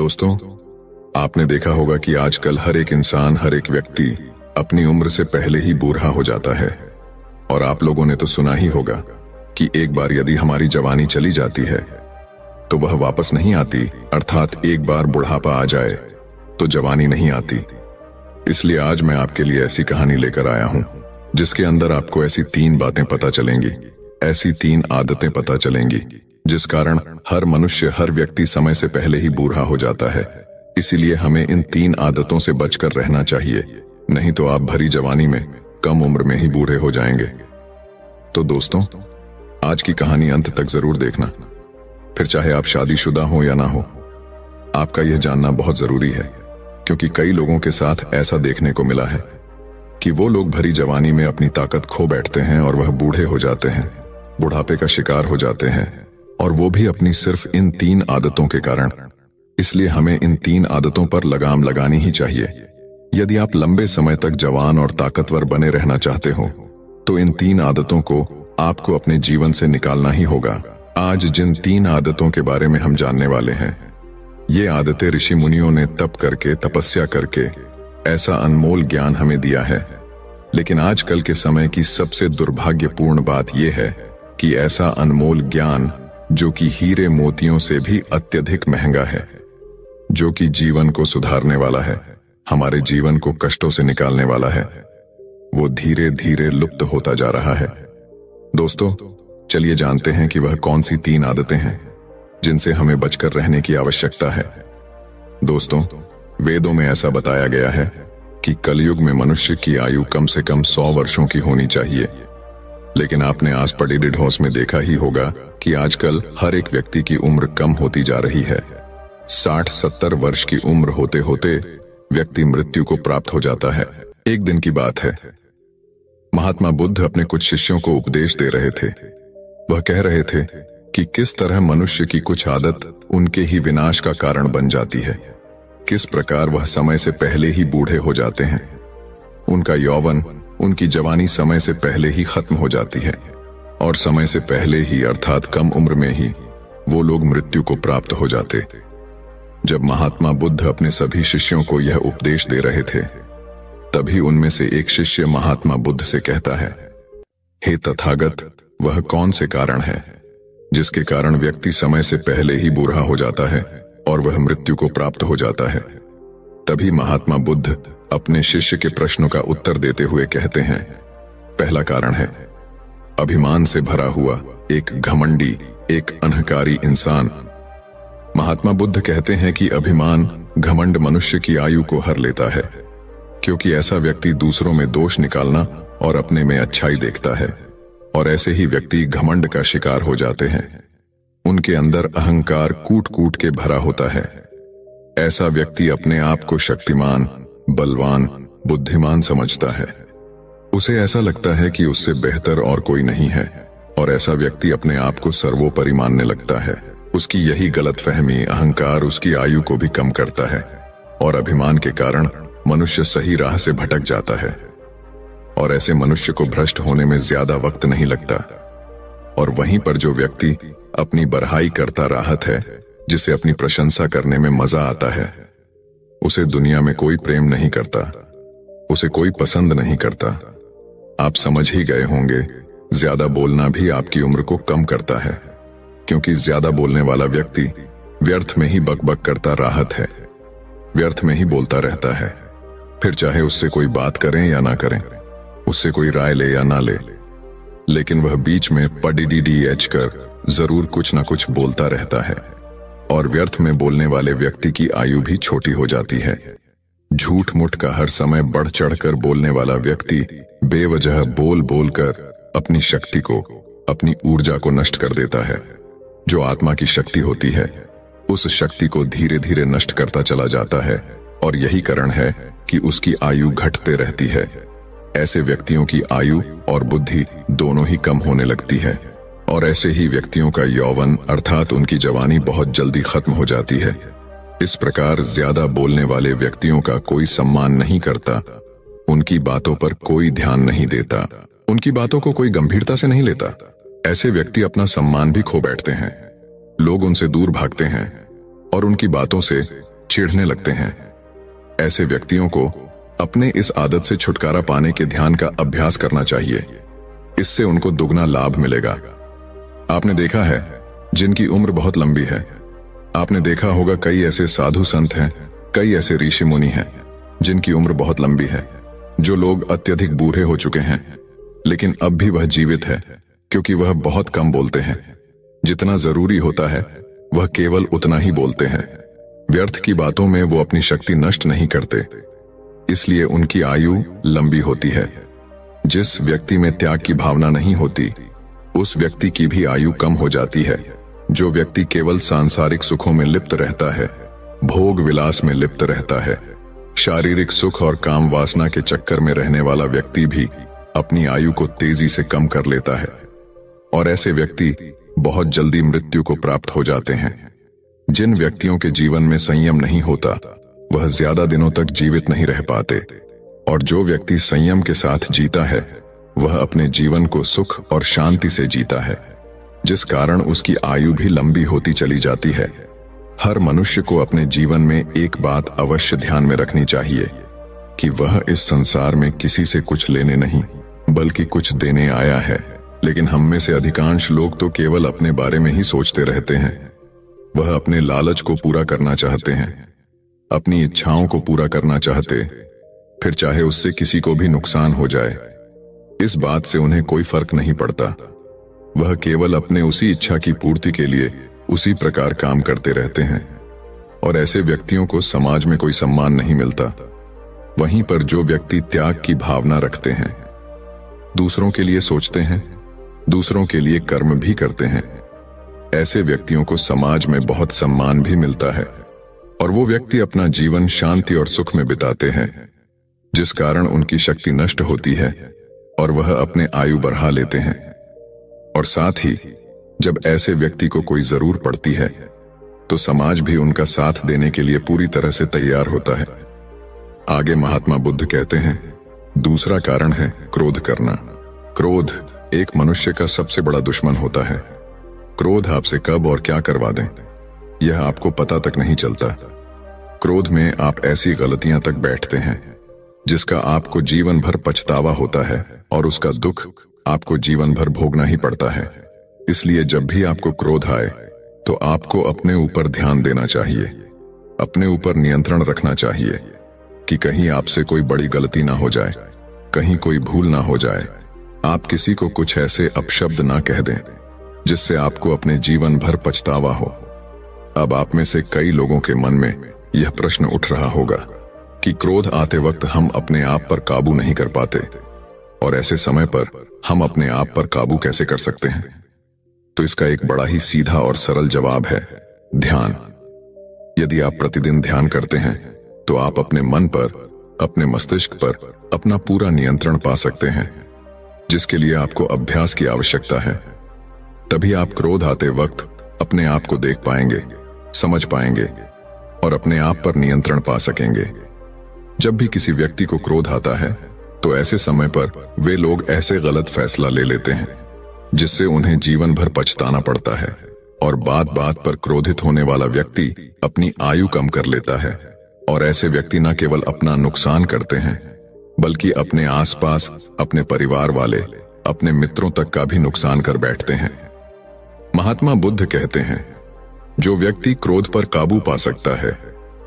दोस्तों, आपने देखा होगा कि आजकल हर एक इंसान, हर एक व्यक्ति अपनी उम्र से पहले ही बूढ़ा हो जाता है। और आप लोगों ने तो सुना ही होगा कि एक बार यदि हमारी जवानी चली जाती है तो वह वापस नहीं आती, अर्थात एक बार बुढ़ापा आ जाए तो जवानी नहीं आती। इसलिए आज मैं आपके लिए ऐसी कहानी लेकर आया हूं जिसके अंदर आपको ऐसी 3 बातें पता चलेंगी, ऐसी 3 आदतें पता चलेंगी जिस कारण हर मनुष्य, हर व्यक्ति समय से पहले ही बूढ़ा हो जाता है। इसीलिए हमें इन 3 आदतों से बचकर रहना चाहिए, नहीं तो आप भरी जवानी में कम उम्र में ही बूढ़े हो जाएंगे। तो दोस्तों, आज की कहानी अंत तक जरूर देखना, फिर चाहे आप शादीशुदा हो या ना हो। आपका यह जानना बहुत जरूरी है, क्योंकि कई लोगों के साथ ऐसा देखने को मिला है कि वो लोग भरी जवानी में अपनी ताकत खो बैठते हैं और वह बूढ़े हो जाते हैं, बुढ़ापे का शिकार हो जाते हैं, और वो भी अपनी सिर्फ इन 3 आदतों के कारण। इसलिए हमें इन 3 आदतों पर लगाम लगानी ही चाहिए। यदि आप लंबे समय तक जवान और ताकतवर बने रहना चाहते हो तो इन 3 आदतों को आपको अपने जीवन से निकालना ही होगा। आज जिन 3 आदतों के बारे में हम जानने वाले हैं, ये आदतें ऋषि मुनियों ने तप करके, तपस्या करके ऐसा अनमोल ज्ञान हमें दिया है। लेकिन आजकल के समय की सबसे दुर्भाग्यपूर्ण बात यह है कि ऐसा अनमोल ज्ञान, जो कि हीरे मोतियों से भी अत्यधिक महंगा है, जो कि जीवन को सुधारने वाला है, हमारे जीवन को कष्टों से निकालने वाला है, वो धीरे धीरे लुप्त होता जा रहा है। दोस्तों, चलिए जानते हैं कि वह कौन सी 3 आदतें हैं जिनसे हमें बचकर रहने की आवश्यकता है। दोस्तों, वेदों में ऐसा बताया गया है कि कलयुग में मनुष्य की आयु कम से कम 100 वर्षों की होनी चाहिए। लेकिन आपने आस पड़ी ढोस में देखा ही होगा कि आजकल हर एक व्यक्ति की उम्र कम होती जा रही है। 60-70 वर्ष की उम्र होते होते व्यक्ति मृत्यु को प्राप्त हो जाता है। एक दिन की बात है, महात्मा बुद्ध अपने कुछ शिष्यों को उपदेश दे रहे थे। वह कह रहे थे कि किस तरह मनुष्य की कुछ आदत उनके ही विनाश का कारण बन जाती है, किस प्रकार वह समय से पहले ही बूढ़े हो जाते हैं। उनका यौवन, उनकी जवानी समय से पहले ही खत्म हो जाती है, और समय से पहले ही, अर्थात कम उम्र में ही, वो लोग मृत्यु को प्राप्त हो जाते। जब महात्मा बुद्ध अपने सभी शिष्यों को यह उपदेश दे रहे थे, तभी उनमें से एक शिष्य महात्मा बुद्ध से कहता है, हे तथागत, वह कौन से कारण है जिसके कारण व्यक्ति समय से पहले ही बूढ़ा हो जाता है और वह मृत्यु को प्राप्त हो जाता है। तभी महात्मा बुद्ध अपने शिष्य के प्रश्नों का उत्तर देते हुए कहते हैं, पहला कारण है अभिमान से भरा हुआ एक घमंडी, एक अहंकारी इंसान। महात्मा बुद्ध कहते हैं कि अभिमान, घमंड मनुष्य की आयु को हर लेता है, क्योंकि ऐसा व्यक्ति दूसरों में दोष निकालना और अपने में अच्छाई देखता है, और ऐसे ही व्यक्ति घमंड का शिकार हो जाते हैं। उनके अंदर अहंकार कूट कूट के भरा होता है। ऐसा व्यक्ति अपने आप को शक्तिमान, बलवान, बुद्धिमान समझता है। उसे ऐसा लगता है कि उससे बेहतर और कोई नहीं है, और ऐसा व्यक्ति अपने आप को सर्वोपरि मानने लगता है। उसकी यही गलतफहमी, अहंकार उसकी आयु को भी कम करता है, और अभिमान के कारण मनुष्य सही राह से भटक जाता है। और ऐसे मनुष्य को भ्रष्ट होने में ज्यादा वक्त नहीं लगता। और वहीं पर जो व्यक्ति अपनी बड़ाई करता राहत है, जिसे अपनी प्रशंसा करने में मजा आता है, उसे दुनिया में कोई प्रेम नहीं करता, उसे कोई पसंद नहीं करता। आप समझ ही गए होंगे, ज्यादा बोलना भी आपकी उम्र को कम करता है, क्योंकि ज्यादा बोलने वाला व्यक्ति व्यर्थ में ही बकबक करता राहत है, व्यर्थ में ही बोलता रहता है। फिर चाहे उससे कोई बात करें या ना करें, उससे कोई राय ले या ना ले, लेकिन वह बीच में पडीडीडीएच कर जरूर कुछ ना कुछ बोलता रहता है। और व्यर्थ में बोलने वाले व्यक्ति की आयु भी छोटी हो जाती है। झूठ मूठ का हर समय बढ़ चढ़कर बोलने वाला व्यक्ति बेवजह बोल बोल कर अपनी शक्ति को, अपनी ऊर्जा को नष्ट कर देता है। जो आत्मा की शक्ति होती है, उस शक्ति को धीरे धीरे नष्ट करता चला जाता है, और यही कारण है कि उसकी आयु घटते रहती है। ऐसे व्यक्तियों की आयु और बुद्धि दोनों ही कम होने लगती है, और ऐसे ही व्यक्तियों का यौवन, अर्थात उनकी जवानी बहुत जल्दी खत्म हो जाती है। इस प्रकार ज्यादा बोलने वाले व्यक्तियों का कोई सम्मान नहीं करता, उनकी बातों पर कोई ध्यान नहीं देता, उनकी बातों को कोई गंभीरता से नहीं लेता। ऐसे व्यक्ति अपना सम्मान भी खो बैठते हैं, लोग उनसे दूर भागते हैं और उनकी बातों से चिढ़ने लगते हैं। ऐसे व्यक्तियों को अपने इस आदत से छुटकारा पाने के ध्यान का अभ्यास करना चाहिए। इससे उनको दुगना लाभ मिलेगा। आपने देखा है जिनकी उम्र बहुत लंबी है, आपने देखा होगा कई ऐसे साधु संत हैं, कई ऐसे ऋषि मुनि हैं जिनकी उम्र बहुत लंबी है, जो लोग अत्यधिक बूढ़े हो चुके हैं, लेकिन अब भी वह जीवित है क्योंकि वह बहुत कम बोलते हैं। जितना जरूरी होता है वह केवल उतना ही बोलते हैं। व्यर्थ की बातों में वो अपनी शक्ति नष्ट नहीं करते, इसलिए उनकी आयु लंबी होती है। जिस व्यक्ति में त्याग की भावना नहीं होती, उस व्यक्ति की भी आयु कम हो जाती है। जो व्यक्ति केवल सांसारिक सुखों में लिप्त रहता है, भोग विलास में लिप्त रहता है, शारीरिक सुख और काम वासना के चक्कर में रहने वाला व्यक्ति भी अपनी आयु को तेजी से कम कर लेता है, और ऐसे व्यक्ति बहुत जल्दी मृत्यु को प्राप्त हो जाते हैं। जिन व्यक्तियों के जीवन में संयम नहीं होता, वह ज्यादा दिनों तक जीवित नहीं रह पाते, और जो व्यक्ति संयम के साथ जीता है, वह अपने जीवन को सुख और शांति से जीता है, जिस कारण उसकी आयु भी लंबी होती चली जाती है। हर मनुष्य को अपने जीवन में एक बात अवश्य ध्यान में रखनी चाहिए कि वह इस संसार में किसी से कुछ लेने नहीं बल्कि कुछ देने आया है। लेकिन हम में से अधिकांश लोग तो केवल अपने बारे में ही सोचते रहते हैं। वह अपने लालच को पूरा करना चाहते हैं, अपनी इच्छाओं को पूरा करना चाहते, फिर चाहे उससे किसी को भी नुकसान हो जाए, इस बात से उन्हें कोई फर्क नहीं पड़ता। वह केवल अपने उसी इच्छा की पूर्ति के लिए उसी प्रकार काम करते रहते हैं, और ऐसे व्यक्तियों को समाज में कोई सम्मान नहीं मिलता। वहीं पर जो व्यक्ति त्याग की भावना रखते हैं, दूसरों के लिए सोचते हैं, दूसरों के लिए कर्म भी करते हैं, ऐसे व्यक्तियों को समाज में बहुत सम्मान भी मिलता है, और वो व्यक्ति अपना जीवन शांति और सुख में बिताते हैं, जिस कारण उनकी शक्ति नष्ट होती है और वह अपने आयु बढ़ा लेते हैं। और साथ ही जब ऐसे व्यक्ति को कोई जरूर पड़ती है, तो समाज भी उनका साथ देने के लिए पूरी तरह से तैयार होता है। आगे महात्मा बुद्ध कहते हैं, दूसरा कारण है क्रोध करना। क्रोध एक मनुष्य का सबसे बड़ा दुश्मन होता है। क्रोध आपसे कब और क्या करवा दें, यह आपको पता तक नहीं चलता। क्रोध में आप ऐसी गलतियां तक बैठते हैं जिसका आपको जीवन भर पछतावा होता है, और उसका दुख आपको जीवन भर भोगना ही पड़ता है। इसलिए जब भी आपको क्रोध आए, तो आपको अपने ऊपर ध्यान देना चाहिए, अपने ऊपर नियंत्रण रखना चाहिए कि कहीं आपसे कोई बड़ी गलती ना हो जाए, कहीं कोई भूल ना हो जाए, आप किसी को कुछ ऐसे अपशब्द ना कह दें जिससे आपको अपने जीवन भर पछतावा हो। अब आप में से कई लोगों के मन में यह प्रश्न उठ रहा होगा कि क्रोध आते वक्त हम अपने आप पर काबू नहीं कर पाते, और ऐसे समय पर हम अपने आप पर काबू कैसे कर सकते हैं? तो इसका एक बड़ा ही सीधा और सरल जवाब है, ध्यान। यदि आप प्रतिदिन ध्यान करते हैं, तो आप अपने मन पर, अपने मस्तिष्क पर अपना पूरा नियंत्रण पा सकते हैं, जिसके लिए आपको अभ्यास की आवश्यकता है। तभी आप क्रोध आते वक्त अपने आप को देख पाएंगे, समझ पाएंगे और अपने आप पर नियंत्रण पा सकेंगे। जब भी किसी व्यक्ति को क्रोध आता है, तो ऐसे समय पर वे लोग ऐसे गलत फैसला ले लेते हैं जिससे उन्हें जीवन भर पछताना पड़ता है, और बात बात पर क्रोधित होने वाला व्यक्ति अपनी आयु कम कर लेता है। और ऐसे व्यक्ति न केवल अपना नुकसान करते हैं, बल्कि अपने आसपास अपने परिवार वाले, अपने मित्रों तक का भी नुकसान कर बैठते हैं। महात्मा बुद्ध कहते हैं, जो व्यक्ति क्रोध पर काबू पा सकता है,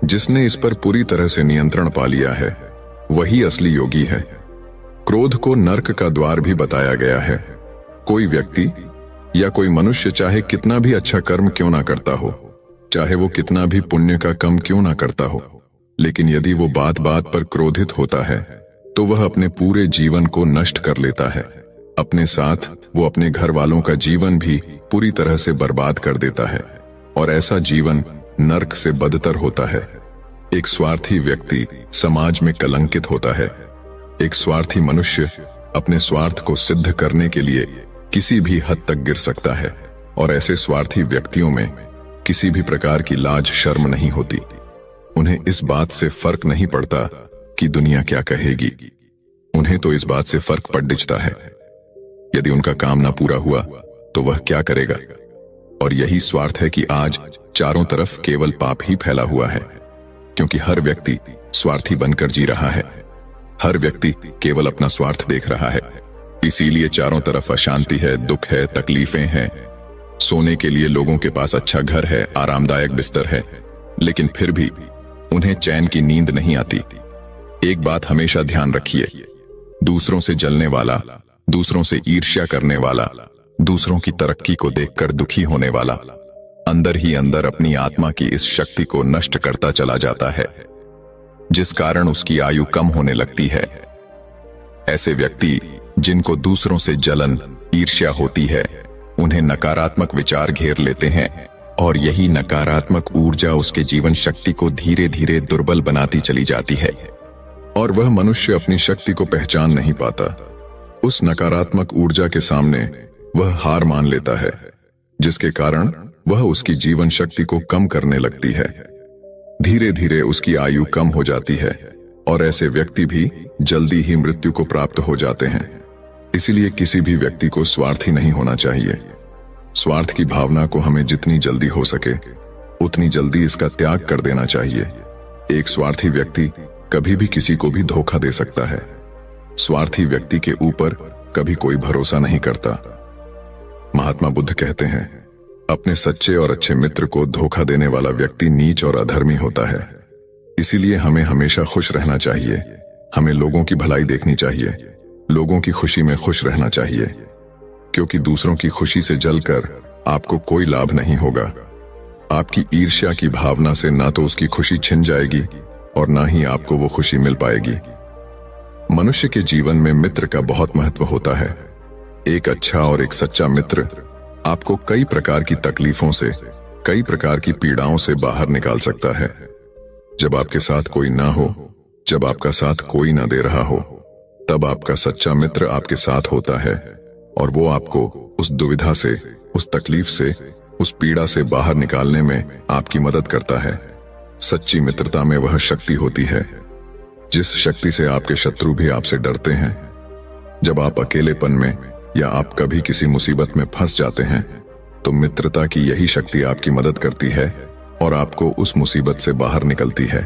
जिसने इस पर पूरी तरह से नियंत्रण पा लिया है, वही असली योगी है। क्रोध को नर्क का द्वार भी बताया गया है। कोई व्यक्ति या कोई मनुष्य चाहे कितना भी अच्छा कर्म क्यों ना करता हो, चाहे वो कितना भी पुण्य का कम क्यों ना करता हो, लेकिन यदि वो बात बात पर क्रोधित होता है, तो वह अपने पूरे जीवन को नष्ट कर लेता है। अपने साथ वो अपने घर वालों का जीवन भी पूरी तरह से बर्बाद कर देता है, और ऐसा जीवन नर्क से बदतर होता है। एक स्वार्थी व्यक्ति समाज में कलंकित होता है। एक स्वार्थी मनुष्य अपने स्वार्थ को सिद्ध करने के लिए किसी भी हद तक गिर सकता है, और ऐसे स्वार्थी व्यक्तियों में किसी भी प्रकार की लाज शर्म नहीं होती। उन्हें इस बात से फर्क नहीं पड़ता कि दुनिया क्या कहेगी, उन्हें तो इस बात से फर्क पड़ डिचता है। यदि उनका काम ना पूरा हुआ तो वह क्या करेगा? और यही स्वार्थ है कि आज चारों तरफ केवल पाप ही फैला हुआ है। क्योंकि हर व्यक्ति स्वार्थी बनकर जी रहा है। हर व्यक्ति केवल अपना स्वार्थ देख रहा है। इसीलिए चारों तरफ अशांति है, दुख है, तकलीफें हैं। सोने के लिए लोगों के पास अच्छा घर है, आरामदायक बिस्तर है, लेकिन फिर भी उन्हें चैन की नींद नहीं आती। एक बात हमेशा ध्यान रखिए, दूसरों से जलने वाला, दूसरों से ईर्ष्या करने वाला, दूसरों की तरक्की को देखकर दुखी होने वाला, अंदर ही अंदर अपनी आत्मा की इस शक्ति को नष्ट करता चला जाता है, जिस कारण उसकी आयु कम होने लगती है। ऐसे व्यक्ति जिनको दूसरों से जलन, ईर्ष्या होती है, उन्हें नकारात्मक विचार घेर लेते हैं और यही नकारात्मक ऊर्जा उसके जीवन शक्ति को धीरे धीरे दुर्बल बनाती चली जाती है और वह मनुष्य अपनी शक्ति को पहचान नहीं पाता। उस नकारात्मक ऊर्जा के सामने वह हार मान लेता है, जिसके कारण वह उसकी जीवन शक्ति को कम करने लगती है। धीरे धीरे उसकी आयु कम हो जाती है और ऐसे व्यक्ति भी जल्दी ही मृत्यु को प्राप्त हो जाते हैं। इसलिए किसी भी व्यक्ति को स्वार्थी नहीं होना चाहिए। स्वार्थ की भावना को हमें जितनी जल्दी हो सके उतनी जल्दी इसका त्याग कर देना चाहिए। एक स्वार्थी व्यक्ति कभी भी किसी को भी धोखा दे सकता है। स्वार्थी व्यक्ति के ऊपर कभी कोई भरोसा नहीं करता। महात्मा बुद्ध कहते हैं, अपने सच्चे और अच्छे मित्र को धोखा देने वाला व्यक्ति नीच और अधर्मी होता है। इसीलिए हमें हमेशा खुश रहना चाहिए। हमें लोगों की भलाई देखनी चाहिए, लोगों की खुशी में खुश रहना चाहिए, क्योंकि दूसरों की खुशी से जलकर आपको कोई लाभ नहीं होगा। आपकी ईर्ष्या की भावना से ना तो उसकी खुशी छिन जाएगी और ना ही आपको वो खुशी मिल पाएगी। मनुष्य के जीवन में मित्र का बहुत महत्व होता है। एक अच्छा और एक सच्चा मित्र आपको कई प्रकार की तकलीफों से, कई प्रकार की पीड़ाओं से बाहर निकाल सकता है। जब आपके साथ कोई ना हो, जब आपका साथ कोई ना दे रहा हो, तब आपका सच्चा मित्र आपके साथ होता है और वो आपको उस दुविधा से, उस तकलीफ से, उस पीड़ा से बाहर निकालने में आपकी मदद करता है। सच्ची मित्रता में वह शक्ति होती है जिस शक्ति से आपके शत्रु भी आपसे डरते हैं। जब आप अकेलेपन में या आप कभी किसी मुसीबत में फंस जाते हैं तो मित्रता की यही शक्ति आपकी मदद करती है और आपको उस मुसीबत से बाहर निकलती है।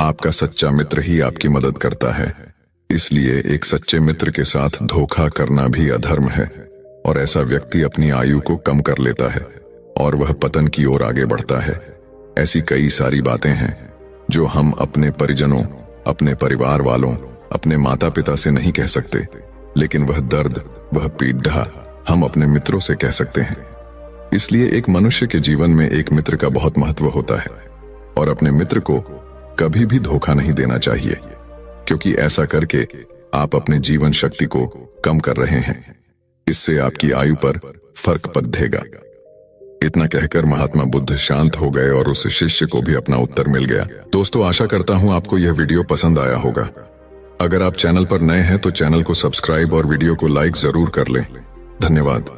आपका सच्चा मित्र ही आपकी मदद करता है। इसलिए एक सच्चे मित्र के साथ धोखा करना भी अधर्म है और ऐसा व्यक्ति अपनी आयु को कम कर लेता है और वह पतन की ओर आगे बढ़ता है। ऐसी कई सारी बातें हैं जो हम अपने परिजनों, अपने परिवार वालों, अपने माता पिता से नहीं कह सकते, लेकिन वह दर्द, वह पीड़ा हम अपने मित्रों से कह सकते हैं। इसलिए एक मनुष्य के जीवन में एक मित्र का बहुत महत्व होता है और अपने मित्र को कभी भी धोखा नहीं देना चाहिए, क्योंकि ऐसा करके आप अपने जीवन शक्ति को कम कर रहे हैं। इससे आपकी आयु पर फर्क पड़ेगा। इतना कहकर महात्मा बुद्ध शांत हो गए और उस शिष्य को भी अपना उत्तर मिल गया। दोस्तों, आशा करता हूं आपको यह वीडियो पसंद आया होगा। अगर आप चैनल पर नए हैं तो चैनल को सब्सक्राइब और वीडियो को लाइक जरूर कर लें। धन्यवाद।